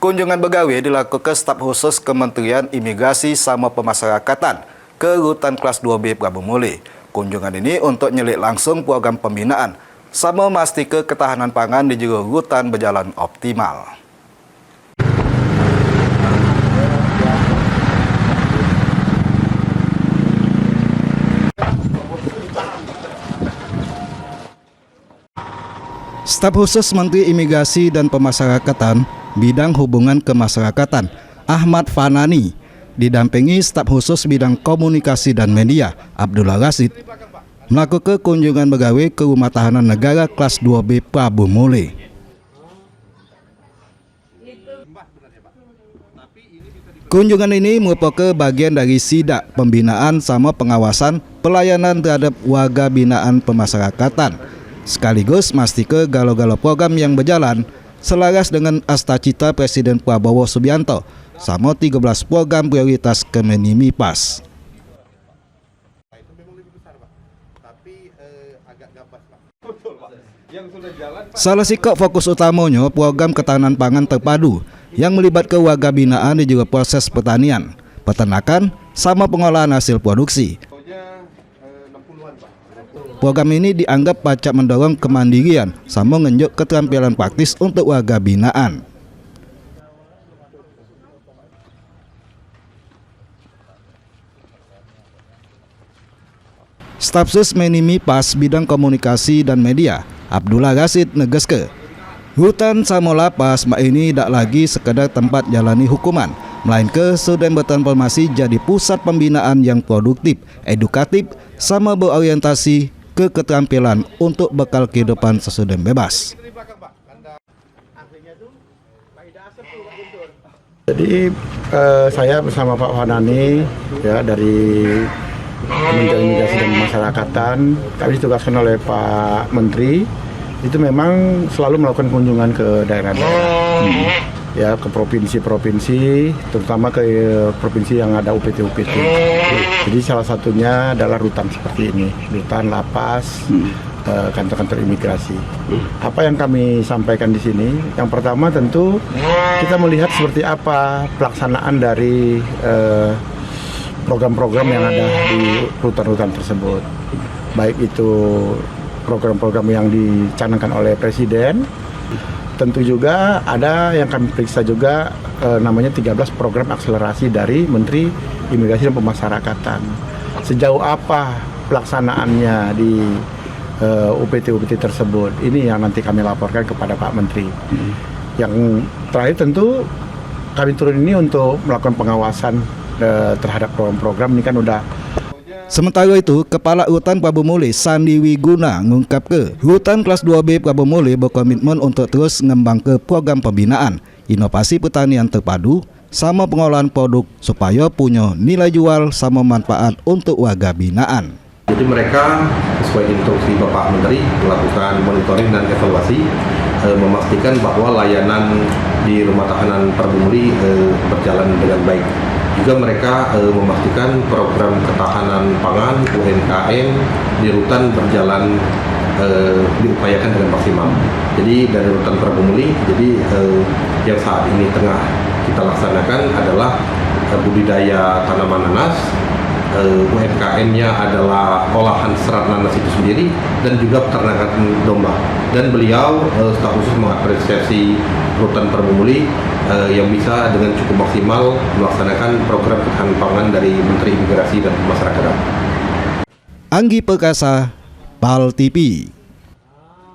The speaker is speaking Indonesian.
Kunjungan begawi dilakukan staf khusus Kementerian Imigrasi sama Pemasyarakatan ke Rutan Kelas 2B Prabu Muli. Kunjungan ini untuk nyelik langsung program pembinaan sama memastikan ketahanan pangan di jero rutan berjalan optimal. Staf khusus Menteri Imigrasi dan Pemasyarakatan Bidang Hubungan Kemasyarakatan Ahmad Fanani didampingi staf khusus bidang komunikasi dan media Abdullah Rasid melakukan kunjungan begawi ke Rumah Tahanan Negara Kelas 2B Prabu Muli. Kunjungan ini merupakan bagian dari sidak pembinaan sama pengawasan pelayanan terhadap warga binaan pemasyarakatan, sekaligus memastikan galau-galau program yang berjalan selaras dengan astacita Presiden Prabowo Subianto sama 13 program prioritas Kemenimipas. Salah sikap fokus utamanya program ketahanan pangan terpadu yang melibatkan warga binaan dan juga proses pertanian, peternakan, sama pengolahan hasil produksi. Program ini dianggap pacak mendorong kemandirian sama ngenjuk keterampilan praktis untuk warga binaan. Staf khusus Menimipas bidang komunikasi dan media Abdullah Rasid negeske, hutan sama lapas mak ini tidak lagi sekedar tempat jalani hukuman, melainkan sudah bertransformasi jadi pusat pembinaan yang produktif, edukatif, sama berorientasi ke keterampilan untuk bekal kehidupan sesudah bebas. Jadi saya bersama Pak Fanani ya dari Kementerian Imigrasi dan Pemasyarakatan, kami ditugaskan oleh Pak Menteri itu memang selalu melakukan kunjungan ke daerah-daerah. Ya, ke provinsi-provinsi, terutama ke provinsi yang ada UPT-UPT. Jadi salah satunya adalah rutan seperti ini, rutan, lapas, kantor-kantor imigrasi. Apa yang kami sampaikan di sini? Yang pertama tentu kita melihat seperti apa pelaksanaan dari program-program yang ada di rutan-rutan tersebut. Baik itu program-program yang dicanangkan oleh Presiden. Tentu juga ada yang kami periksa juga namanya 13 program akselerasi dari Menteri Imigrasi dan Pemasyarakatan. Sejauh apa pelaksanaannya di UPT-UPT tersebut? Ini yang nanti kami laporkan kepada Pak Menteri. Yang terakhir tentu kami turun ini untuk melakukan pengawasan terhadap program-program ini kan udah. Sementara itu, Kepala Rutan Prabu Muli Sandi Wiguna mengungkap ke Rutan Kelas 2B Prabu Muli berkomitmen untuk terus mengembangkan program pembinaan, inovasi pertanian terpadu, sama pengolahan produk supaya punya nilai jual sama manfaat untuk warga binaan. Jadi mereka sesuai instruksi Bapak Menteri melakukan monitoring dan evaluasi, memastikan bahwa layanan di Rumah Tahanan Prabu Muli berjalan dengan baik. Juga mereka memastikan program ketahanan pangan UMKM di rutan berjalan diupayakan dengan maksimal. Jadi dari rutan Prabu Muli, jadi yang saat ini tengah kita laksanakan adalah budidaya tanaman nanas, UMKM-nya adalah olahan serat nanas itu sendiri dan juga peternakan domba. Dan beliau staf khusus mengapresiasi rutan Prabu Muli yang bisa dengan cukup maksimal melaksanakan program ketahanan pangan dari Menteri Imigrasi dan Pemasyarakatan. Anggi Perkasa, PAL TV.